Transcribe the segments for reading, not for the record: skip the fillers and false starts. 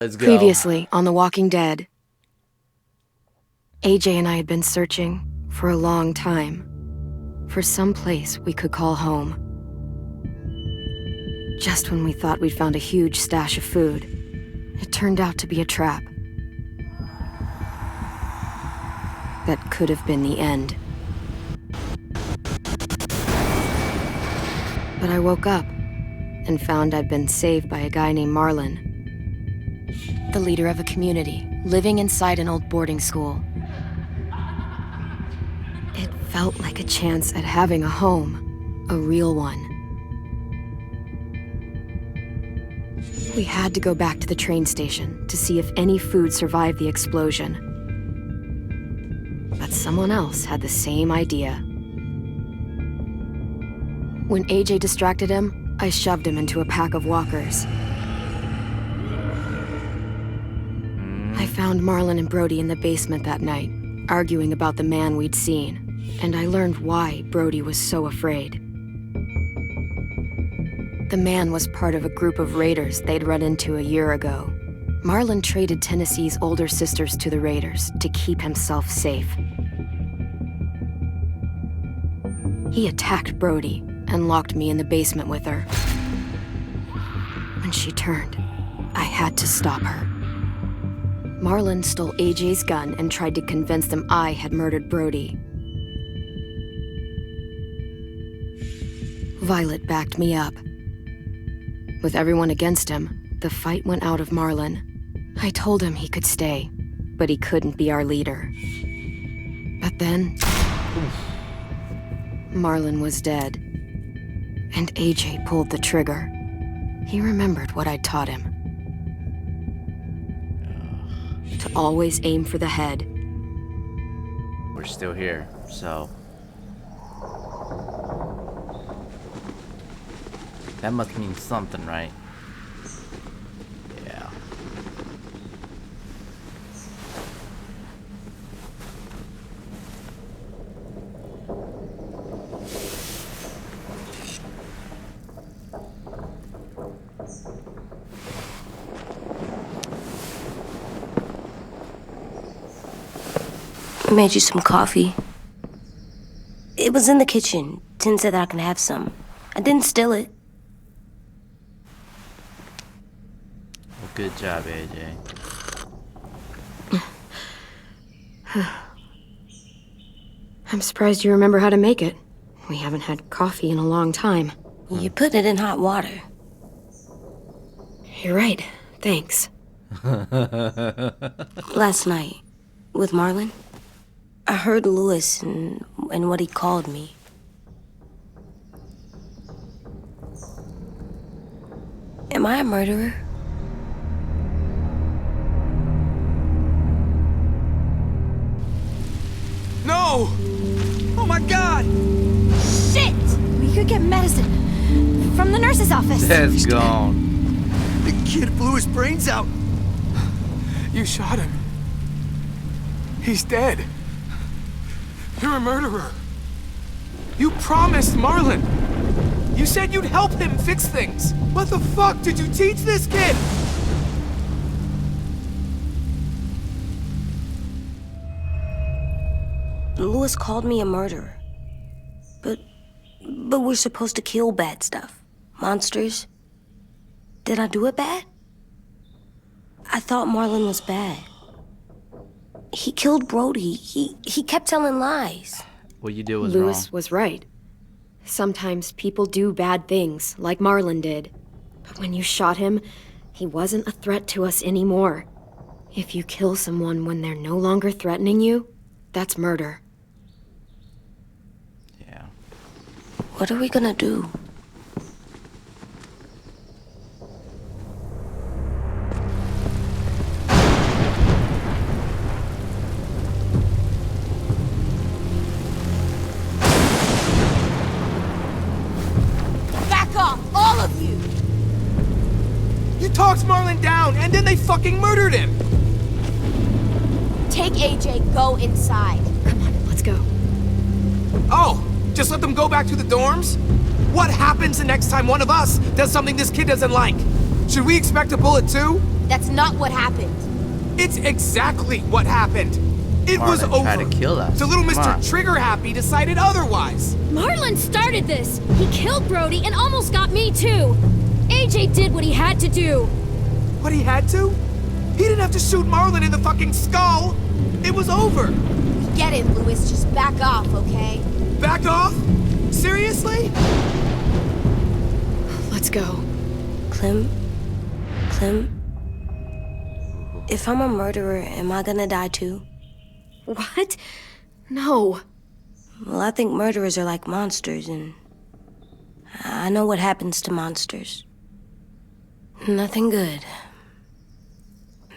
Let's go. Previously on The Walking Dead, AJ and I had been searching for a long time for some place we could call home. Just when we thought we'd found a huge stash of food, it turned out to be a trap. That could have been the end. But I woke up and found I'd been saved by a guy named Marlon, the leader of a community living inside an old boarding school. It felt like a chance at having a home, a real one. We had to go back to the train station to see if any food survived the explosion. But someone else had the same idea. When AJ distracted him, I shoved him into a pack of walkers. I found Marlon and Brody in the basement that night, arguing about the man we'd seen, and I learned why Brody was so afraid. The man was part of a group of raiders they'd run into a year ago. Marlon traded Tennessee's older sisters to the raiders to keep himself safe. He attacked Brody and locked me in the basement with her. When she turned, I had to stop her. Marlon stole AJ's gun and tried to convince them I had murdered Brody. Violet backed me up. With everyone against him, the fight went out of Marlon. I told him he could stay, but he couldn't be our leader. But then, Marlon was dead, and AJ pulled the trigger. He remembered what I'd taught him. To always aim for the head. We're still here, so... that must mean something, right? Yeah. I made you some coffee. It was in the kitchen. Tin said that I can have some. I didn't steal it. Well, good job, AJ. I'm surprised you remember how to make it. We haven't had coffee in a long time. You put it in hot water. You're right. Thanks. Last night, with Marlon, I heard Lewis and what he called me. Am I a murderer? No! Oh my god! Shit! We could get medicine from the nurse's office. That's gone. The kid blew his brains out. You shot him. He's dead. You're a murderer. You promised Marlon. You said you'd help him fix things. What the fuck did you teach this kid? Lewis called me a murderer. But we're supposed to kill bad stuff. Monsters. Did I do it bad? I thought Marlon was bad. He killed Brody. He kept telling lies. What you did was Lewis wrong. was right. Sometimes people do bad things, like Marlon did. But when you shot him, he wasn't a threat to us anymore. If you kill someone when they're no longer threatening you, that's murder. Yeah. What are we gonna do? Back off, all of you! You talked Marlon down, and then they fucking murdered him! Take AJ, go inside. Come on, let's go. Oh, just let them go back to the dorms? What happens the next time one of us does something this kid doesn't like? Should we expect a bullet too? That's not what happened. It's exactly what happened. It was Marlon over. tried to kill us. The little Come on. Mr. Trigger Happy decided otherwise. Marlon started this! He killed Brody and almost got me too! AJ did what he had to do! What, he had to? He didn't have to shoot Marlon in the fucking skull. It was over. Get it, Louis. Just back off, okay? Back off? Seriously? Let's go. Clem? If I'm a murderer, am I gonna die too? What? No. Well, I think murderers are like monsters, and I know what happens to monsters. Nothing good.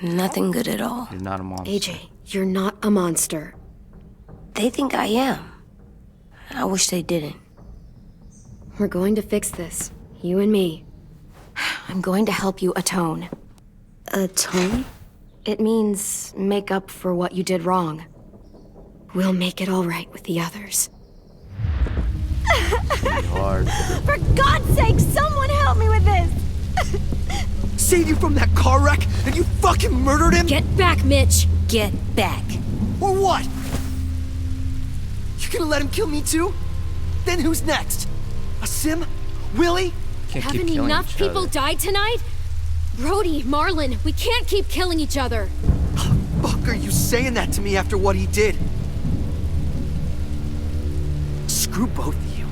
Nothing good at all. You're not a monster. AJ, you're not a monster. They think I am. I wish they didn't. We're going to fix this. You and me. I'm going to help you atone. Atone? It means make up for what you did wrong. We'll make it all right with the others. Hard. For God's sake, someone help me with this! Save you from that car wreck, and you fucking murdered him? Get back, Mitch! Get back. Or what? You gonna let him kill me too? Then who's next? A Sim? Willie? Can't keep Haven't killing enough each people other. died tonight? Brody, Marlon, we can't keep killing each other. Fuck are you saying that to me after what he did? Screw both of you.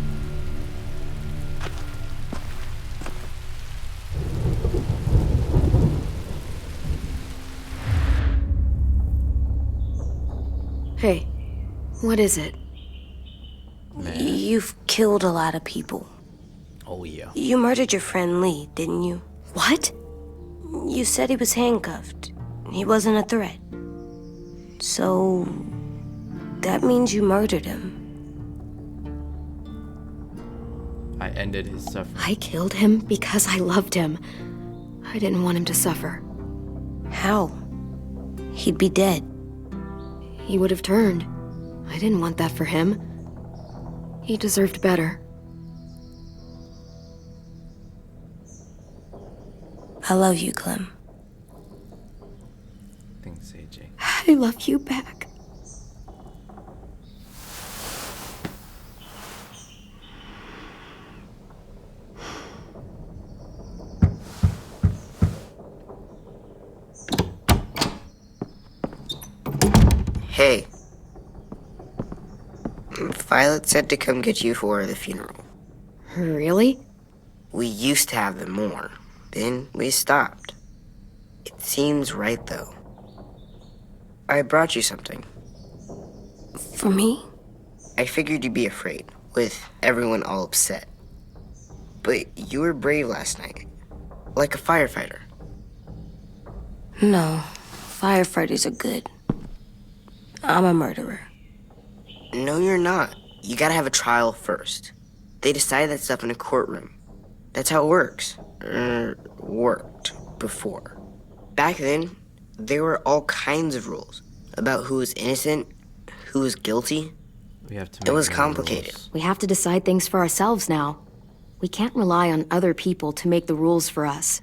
Hey, what is it? You've killed a lot of people. Oh yeah. You murdered your friend Lee, didn't you? What? You said he was handcuffed. He wasn't a threat. So, that means you murdered him. I ended his suffering. I killed him because I loved him. I didn't want him to suffer. How? He'd be dead. He would have turned. I didn't want that for him. He deserved better. I love you, Clem. Thanks, AJ. I love you back. Hey. Violet said to come get you for the funeral. Really? We used to have them more. Then we stopped. It seems right, though. I brought you something. For me? I figured you'd be afraid, with everyone all upset. But you were brave last night. Like a firefighter. No. Firefighters are good. I'm a murderer. No, you're not. You gotta have a trial first. They decide that stuff in a courtroom. That's how it works. Worked before. Back then, there were all kinds of rules about who was innocent, who was guilty. We have to. It make was new complicated. rules. We have to decide things for ourselves now. We can't rely on other people to make the rules for us.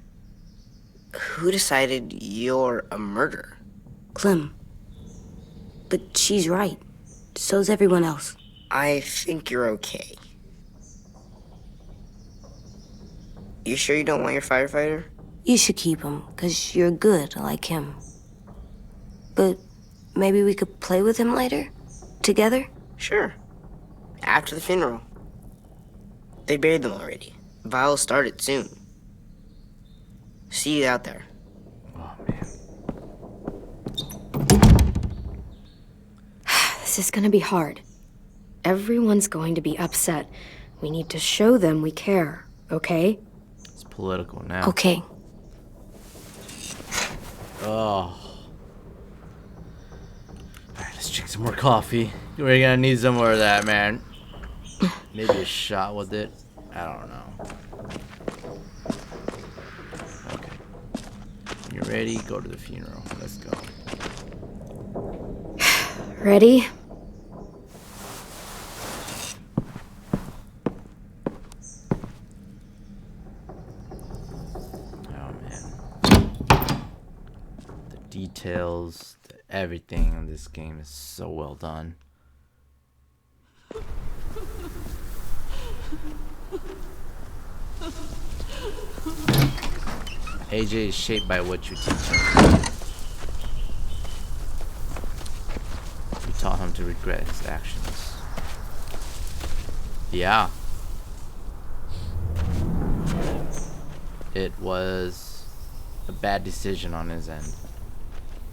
Who decided you're a murderer? Clem. But she's right. So's everyone else. I think you're okay. You sure you don't want your firefighter? You should keep him, 'cause you're good like him. But maybe we could play with him later? Together? Sure. After the funeral. They buried them already. Vile'll start it soon. See you out there. Oh man. This is gonna be hard. Everyone's going to be upset. We need to show them we care, okay? It's political now. Okay. Oh. Alright, let's drink some more coffee. We're gonna need some more of that, man. Maybe a shot with it. I don't know. Okay. When you're ready, go to the funeral. Let's go. Ready? Oh man. details, everything in this game is so well done. AJ is shaped by what you teach him. You taught him to regret his actions. Yeah. It was a bad decision on his end.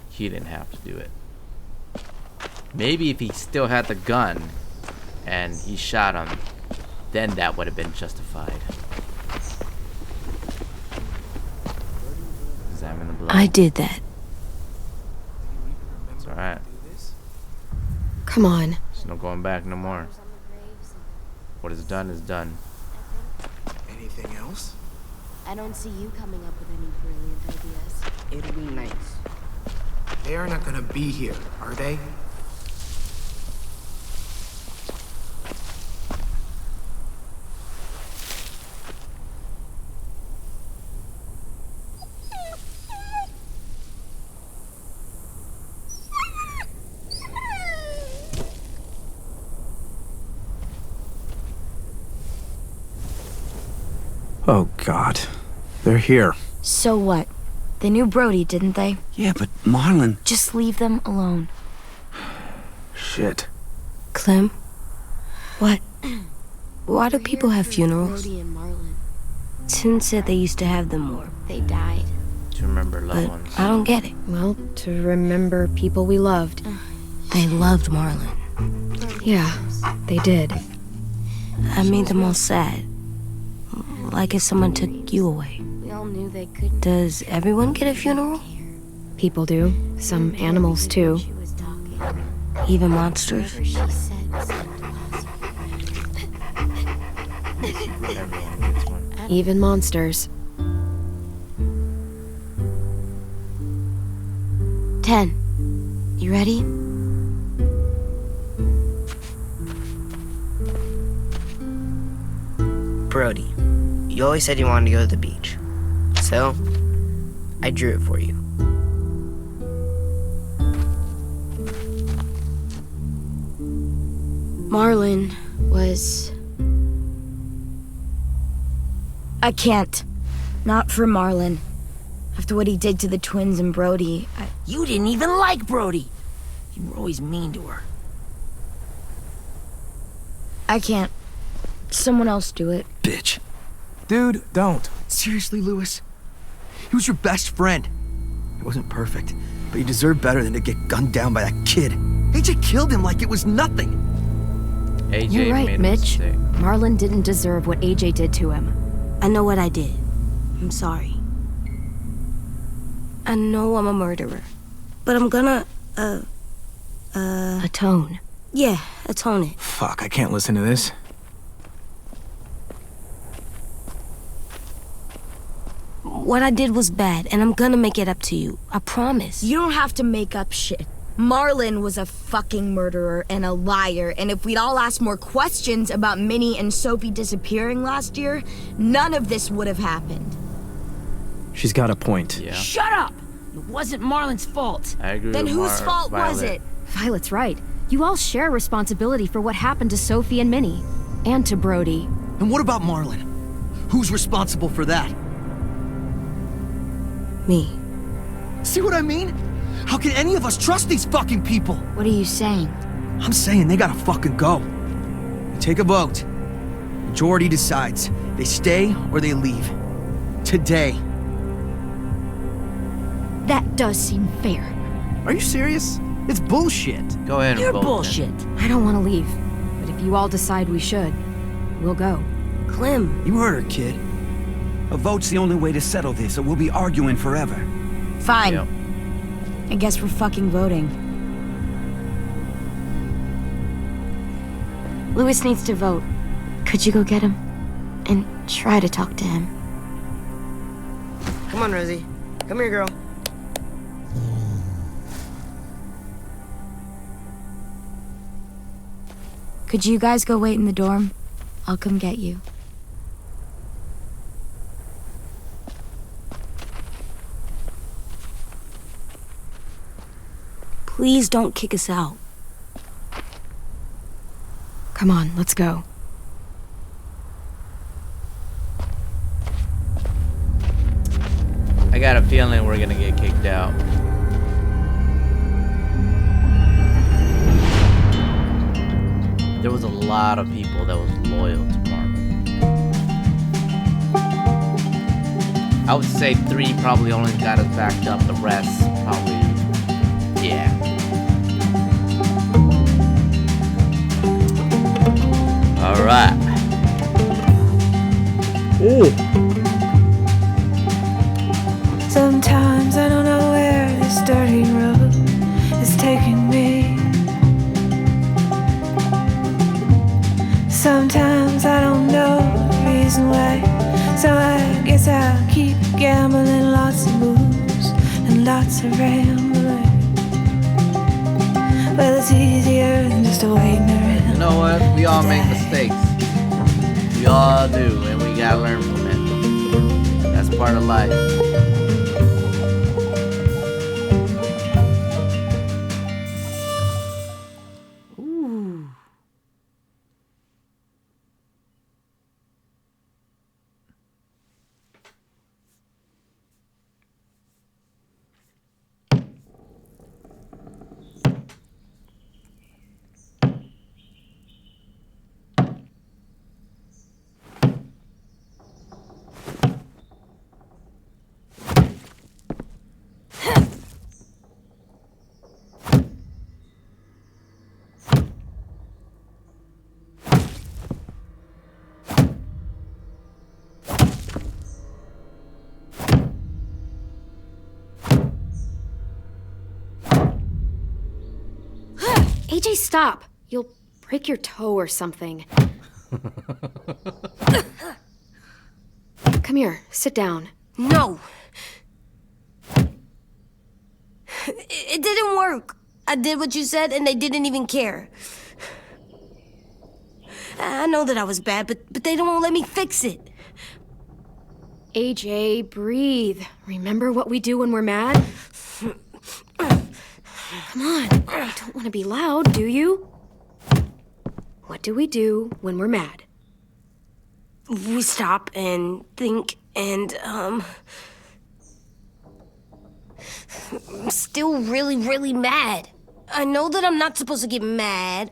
He didn't have to do it. Maybe if he still had the gun and he shot him, then that would have been justified. Examine the blood. I did that. It's alright. Come on. There's no going back no more. What is done is done. Anything else? I don't see you coming up with any brilliant ideas. It'll be nice. They are not gonna be here, are they? Oh, God. They're here. So what? They knew Brody, didn't they? Yeah, but Marlon... Just leave them alone. Shit. Clem? What? Why do people have funerals? Brody and Marlon. Tin said they used to have them more, They died. To remember loved but ones. I don't get it. Well, to remember people we loved. They loved Marlon. Yeah, they did. I made them all sad. Like if someone took you away. We all knew they couldn't. Does everyone get a funeral? People do. Some animals, too. She was talking. Even monsters? Whatever she said seemed plausible. Everyone gets one. Even monsters. 10. You ready? Brody, you always said you wanted to go to the beach. So, I drew it for you. Marlon was... I can't. Not for Marlon. After what he did to the twins and Brody, You didn't even like Brody. You were always mean to her. I can't. Someone else do it. Bitch. Dude, don't. Seriously, Lewis? He was your best friend. He wasn't perfect, but he deserved better than to get gunned down by that kid. AJ killed him like it was nothing. AJ You're right, made a Mitch. mistake. Marlon didn't deserve what AJ did to him. I know what I did. I'm sorry. I know I'm a murderer. But I'm gonna, Atone. yeah, atone it. Fuck, I can't listen to this. What I did was bad, and I'm gonna make it up to you. I promise. You don't have to make up shit. Marlon was a fucking murderer and a liar, and if we'd all asked more questions about Minnie and Sophie disappearing last year, none of this would have happened. She's got a point. Yeah, Shut up! It wasn't Marlon's fault. I agree Then with whose fault was Violet. it? Violet's right. You all share responsibility for what happened to Sophie and Minnie. And to Brody. And what about Marlon? Who's responsible for that? Me. See what I mean? How can any of us trust these fucking people? What are you saying? I'm saying they gotta fucking go. We take a vote. Majority decides. They stay or they leave. Today. That does seem fair. Are you serious? It's bullshit. Go ahead and You're vote, then. bullshit. I don't want to leave. But if you all decide we should, we'll go. Clem. You heard her, kid. A vote's the only way to settle this, or we'll be arguing forever. Fine. Yep. I guess we're fucking voting. Lewis needs to vote. Could you go get him? And try to talk to him. Come on, Rosie. Come here, girl. Could you guys go wait in the dorm? I'll come get you. Please don't kick us out. Come on, let's go. I got a feeling we're gonna get kicked out. There was a lot of people that was loyal to Marvin. I would say 3 probably only got us backed up. The rest probably, yeah. All right. Ooh. Sometimes I don't know where this dirty road is taking me. Sometimes I don't know the reason why, so I guess I'll keep gambling, lots of moves and lots of rambling. Well, it's easier than just waiting around. You know what? We all make mistakes. We all do, and we gotta learn from it. That's part of life. AJ, stop! You'll break your toe or something. Come here, sit down. No. It didn't work. I did what you said and they didn't even care. I know that I was bad, but they don't let me fix it. AJ, breathe. Remember what we do when we're mad? Come on, you don't want to be loud, do you? What do we do when we're mad? We stop and think and, I'm still really mad. I know that I'm not supposed to get mad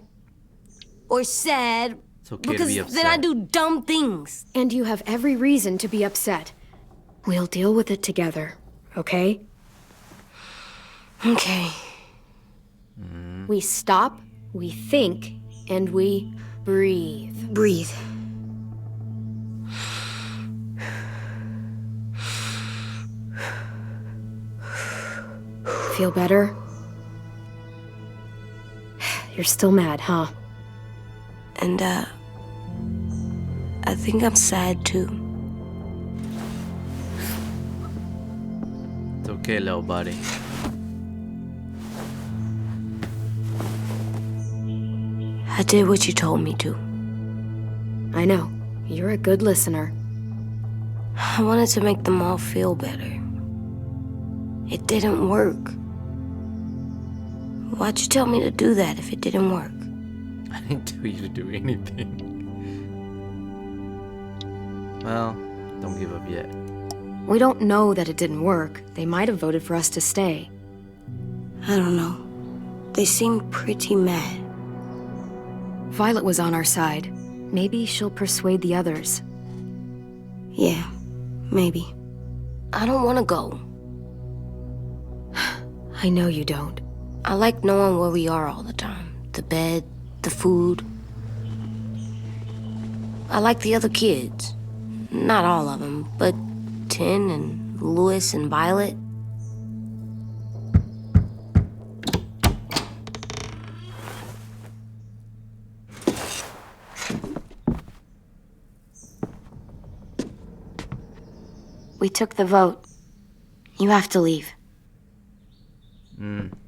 or sad It's okay to because be upset. then I do dumb things. And you have every reason to be upset. We'll deal with it together, okay? Okay. We stop, we think, and we breathe. Breathe. Feel better? You're still mad, huh? And, I think I'm sad too. It's okay, little buddy. I did what you told me to. I know. You're a good listener. I wanted to make them all feel better. It didn't work. Why'd you tell me to do that if it didn't work? I didn't tell you to do anything. Well, don't give up yet. We don't know that it didn't work. They might have voted for us to stay. I don't know. They seemed pretty mad. Violet was on our side. Maybe she'll persuade the others. Yeah, maybe. I don't want to go. I know you don't. I like knowing where we are all the time. The bed, the food. I like the other kids. Not all of them, but Tin and Louis and Violet. We took the vote. You have to leave.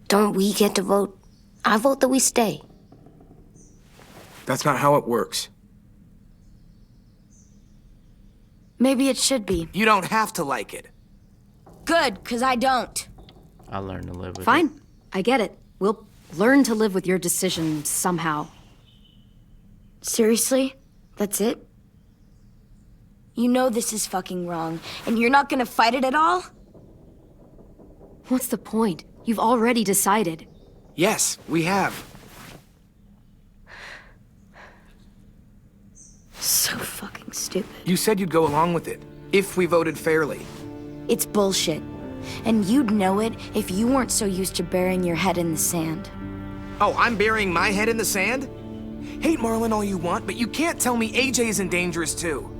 Don't we get to vote? I vote that we stay. That's not how it works. Maybe it should be. You don't have to like it. Good, because I don't. I'll learn to live with it. Fine. I get it. We'll learn to live with your decision somehow. Seriously? That's it? You know this is fucking wrong, and you're not gonna fight it at all? What's the point? You've already decided. Yes, we have. So fucking stupid. You said you'd go along with it, if we voted fairly. It's bullshit. And you'd know it if you weren't so used to burying your head in the sand. Oh, I'm burying my head in the sand? Hate Marlin all you want, but you can't tell me AJ isn't dangerous too.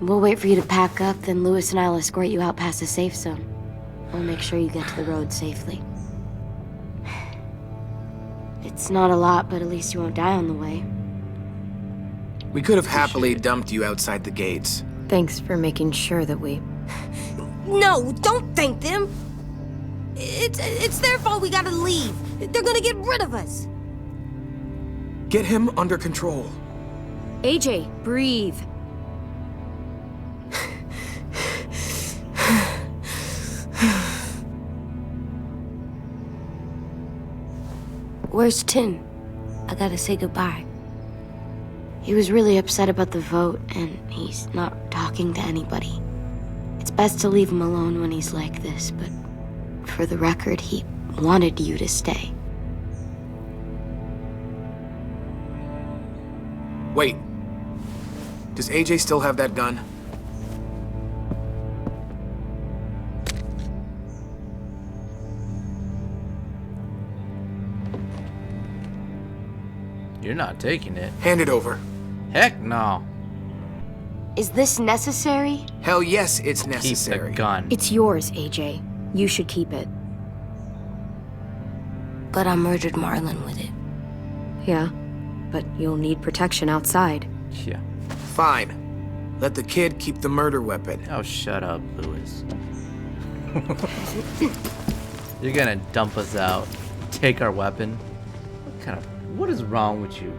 We'll wait for you to pack up, then Lewis and I'll escort you out past the safe zone. We'll make sure you get to the road safely. It's not a lot, but at least you won't die on the way. We could have happily dumped you outside the gates. Thanks for making sure that we... No, don't thank them! It's their fault we gotta leave. They're gonna get rid of us. Get him under control. AJ, breathe. Where's Tin? I gotta say goodbye. He was really upset about the vote, and he's not talking to anybody. It's best to leave him alone when he's like this, but for the record, he wanted you to stay. Wait. Does AJ still have that gun? You're not taking it. Hand it over. Heck no. Is this necessary? Hell yes, it's Keep necessary. the gun. It's yours, AJ. You should keep it. But I murdered Marlin with it. Yeah, but you'll need protection outside. Yeah. Fine. Let the kid keep the murder weapon. Oh, shut up, Lewis. You're gonna dump us out, take our weapon? What is wrong with you?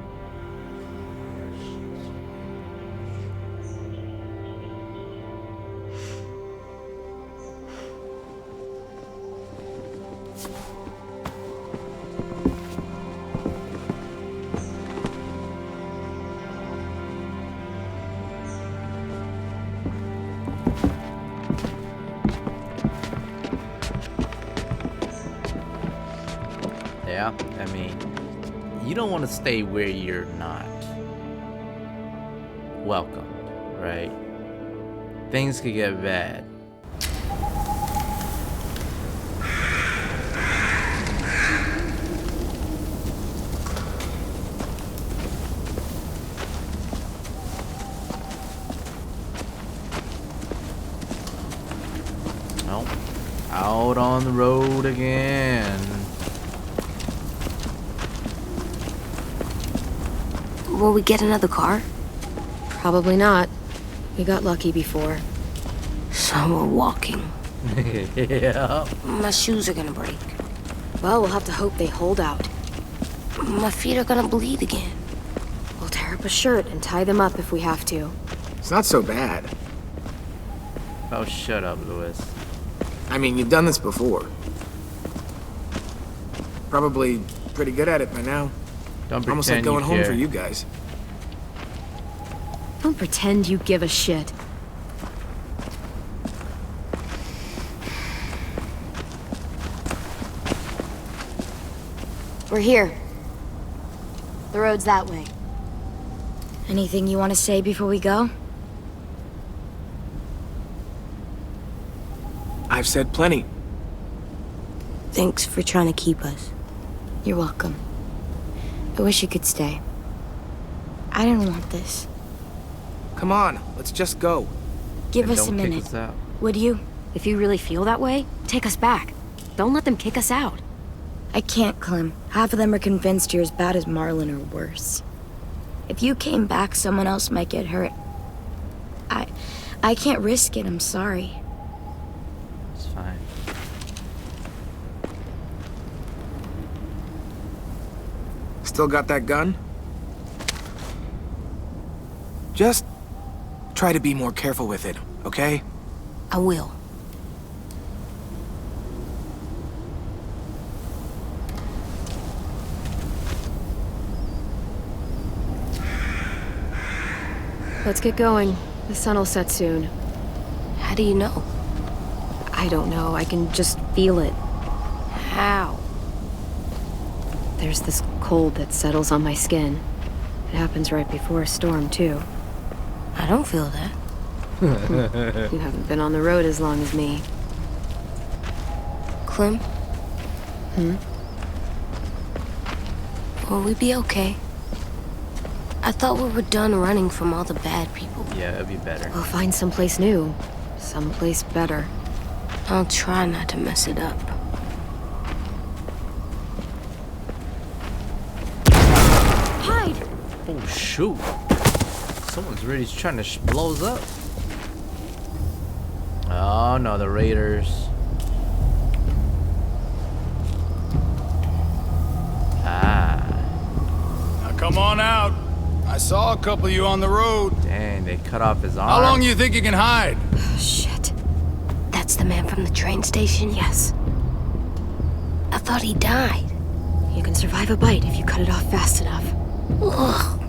Yeah, I mean, you don't want to stay where you're not welcomed, right? Things could get bad. Oh, out on the road again. Will we get another car? Probably not. We got lucky before. So we're walking. Yeah. My shoes are gonna break. Well, we'll have to hope they hold out. My feet are gonna bleed again. We'll tear up a shirt and tie them up if we have to. It's not so bad. Oh, shut up, Lewis. I mean, you've done this before. Probably pretty good at it by now. Don't pretend Almost like going you home care. for you guys. Don't pretend you give a shit. We're here. The road's that way. Anything you want to say before we go? I've said plenty. Thanks for trying to keep us. You're welcome. I wish you could stay. I didn't want this. Come on, let's just go. Give And us a don't kick minute. us out. Would you? If you really feel that way, take us back. Don't let them kick us out. I can't, Clem. Half of them are convinced you're as bad as Marlin or worse. If you came back, someone else might get hurt. I can't risk it, I'm sorry. It's fine. Still got that gun? Just try to be more careful with it, okay? I will. Let's get going. The sun will set soon. How do you know? I don't know. I can just feel it. How? There's this cold that settles on my skin. It happens right before a storm, too. I don't feel that. You haven't been on the road as long as me. Clem? Hmm? Will we be okay? I thought we were done running from all the bad people. Yeah, it'd be better. We'll find someplace new. Someplace better. I'll try not to mess it up. Hide! Oh, shoot. Someone's really trying to blow us up. Oh, no, the raiders. Now come on out. I saw a couple of you on the road. Dang, they cut off his arm. How long do you think you can hide? Shit. That's the man from the train station? Yes. I thought he died. You can survive a bite if you cut it off fast enough. Ugh.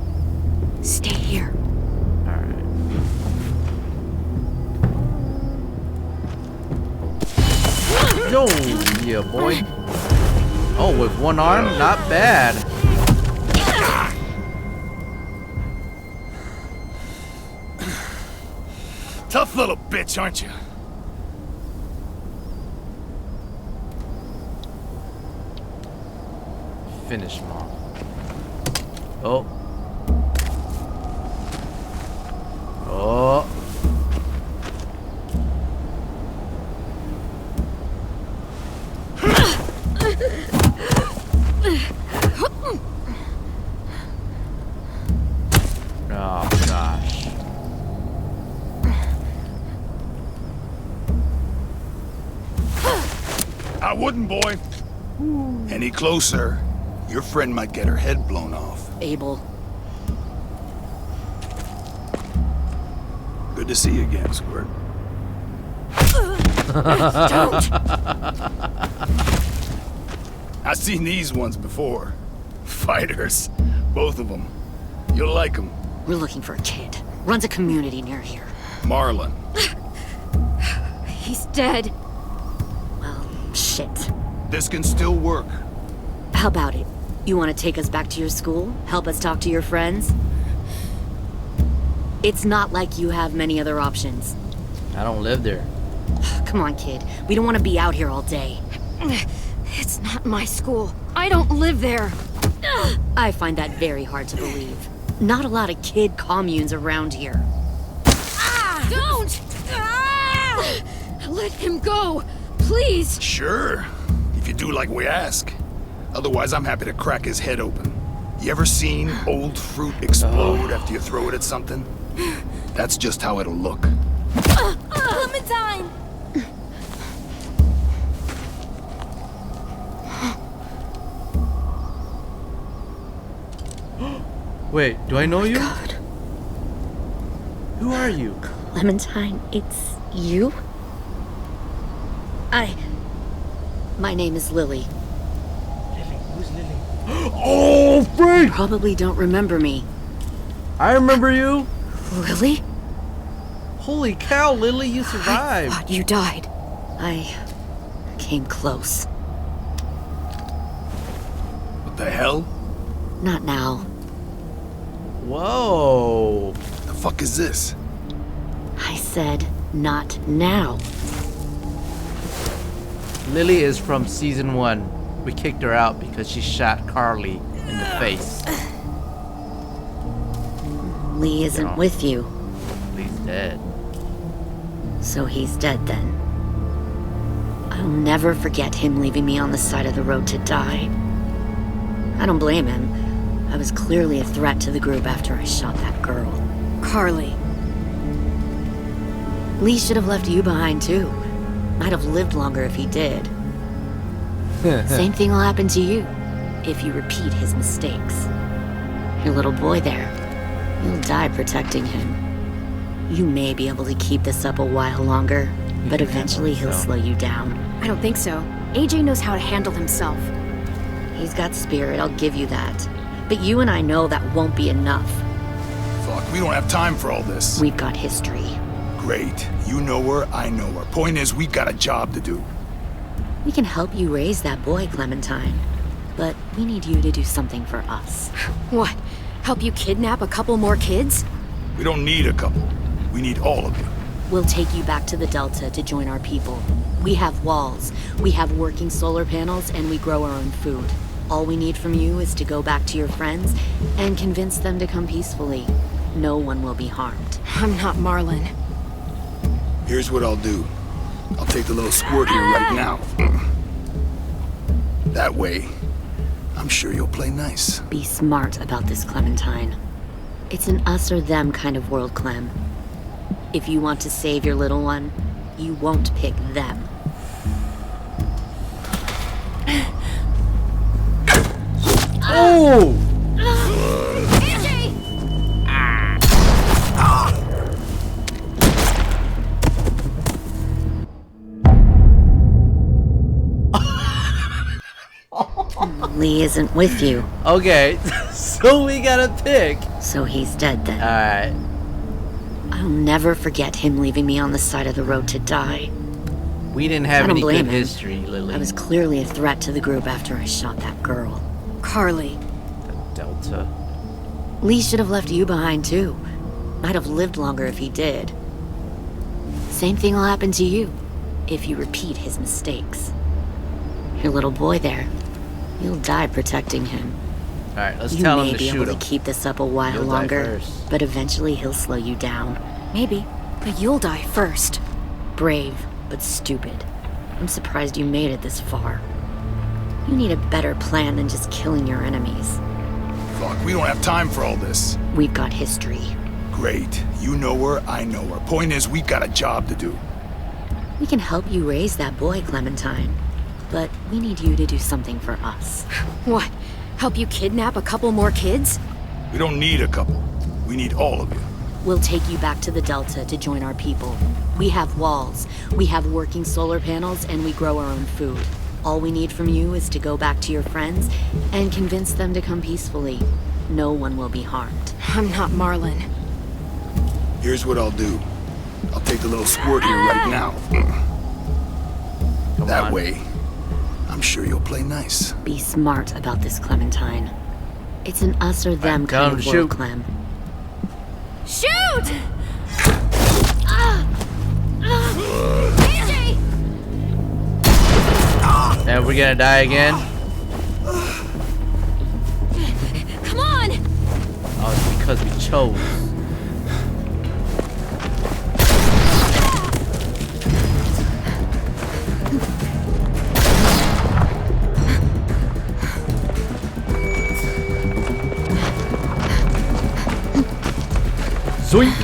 Stay here. Alright. Yo, yeah, boy. Oh, with one arm? Not bad. Tough little bitch, aren't you? Finish him off. Oh. Oh. Oh, gosh. I wouldn't, boy. Any closer, your friend might get her head blown off. Abel. Good to see you again, Squirt. Don't! I've seen these ones before. Fighters. Both of them. You'll like them. We're looking for a kid. Runs a community near here. Marlon. He's dead. Well, shit. This can still work. How about it? You want to take us back to your school? Help us talk to your friends? It's not like you have many other options. I don't live there. Come on, kid. We don't want to be out here all day. It's not my school. I don't live there. I find that very hard to believe. Not a lot of kid communes around here. Don't! Let him go, please. Sure. If you do like we ask. Otherwise, I'm happy to crack his head open. You ever seen old fruit explode after you throw it at something? That's just how it'll look. Clementine! Wait, do I know you? God. Who are you? Clementine, it's you? My name is Lily. Lily, who's Lily? Oh, Frank! Probably don't remember me. I remember you. Lily? Holy cow, Lily, you I survived. thought you died. I came close. What the hell? Not now. Whoa. The fuck is this? I said not now. Lily is from season 1. We kicked her out because she shot Carly in the face. Lee isn't No. with you, Lee's dead. so he's dead then. I'll never forget him leaving me on the side of the road to die. I don't blame him. I was clearly a threat to the group after I shot that girl. Carly. Lee should have left you behind too. Might have lived longer if he did. Same thing will happen to you if you repeat his mistakes. Your little boy there. You'll die protecting him. You may be able to keep this up a while longer, but eventually he'll slow you down. I don't think so. AJ knows how to handle himself. He's got spirit, I'll give you that. But you and I know that won't be enough. Fuck, we don't have time for all this. We've got history. Great. You know her, I know her. Point is, we got a job to do. We can help you raise that boy, Clementine. But we need you to do something for us. What? Help you kidnap a couple more kids? We don't need a couple. We need all of you. We'll take you back to the Delta to join our people. We have walls, we have working solar panels, and we grow our own food. All we need from you is to go back to your friends and convince them to come peacefully. No one will be harmed. I'm not Marlin. Here's what I'll do. I'll take the little squirt here right now. That way, I'm sure you'll play nice. Be smart about this, Clementine. It's an us or them kind of world, Clem. If you want to save your little one, you won't pick them. Oh! AJ! Lee isn't with you. Okay, so we gotta pick. So he's dead then. Alright. I'll never forget him leaving me on the side of the road to die. We didn't have I don't any blame good him. history, Lily. I was clearly a threat to the group after I shot that girl. Carly. The Delta. Lee should have left you behind too. Might have lived longer if he did. Same thing will happen to you if you repeat his mistakes. Your little boy there, you'll die protecting him. Alright, let's You tell may him to be shoot able him. to keep this up a while You'll die longer, first. but eventually he'll slow you down. Maybe. But you'll die first. Brave, but stupid. I'm surprised you made it this far. You need a better plan than just killing your enemies. Fuck, we don't have time for all this. We've got history. Great. You know her, I know her. Point is, we got a job to do. We can help you raise that boy, Clementine. But we need you to do something for us. What? Help you kidnap a couple more kids? We don't need a couple. We need all of you. We'll take you back to the Delta to join our people. We have walls, we have working solar panels, and we grow our own food. All we need from you is to go back to your friends and convince them to come peacefully. No one will be harmed. I'm not Marlin. Here's what I'll do. I'll take the little squirt here right now. Come That on. way, I'm sure you'll play nice. Be smart about this, Clementine. It's an us or them tell kind him of to world, shoot. Clem. Shoot! AJ! And we're gonna die again? Come on! Oh, it's because we chose. Sweet.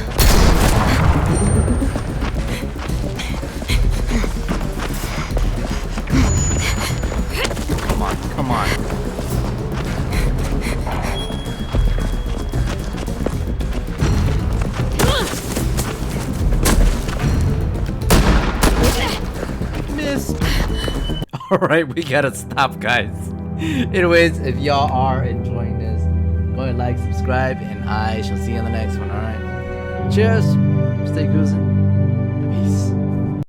Come on, come on. Missed. Alright, we gotta stop, guys. Anyways, if y'all are enjoying this, go ahead and like, subscribe, and I shall see you on the next one, alright? Cheers. Stay cruising.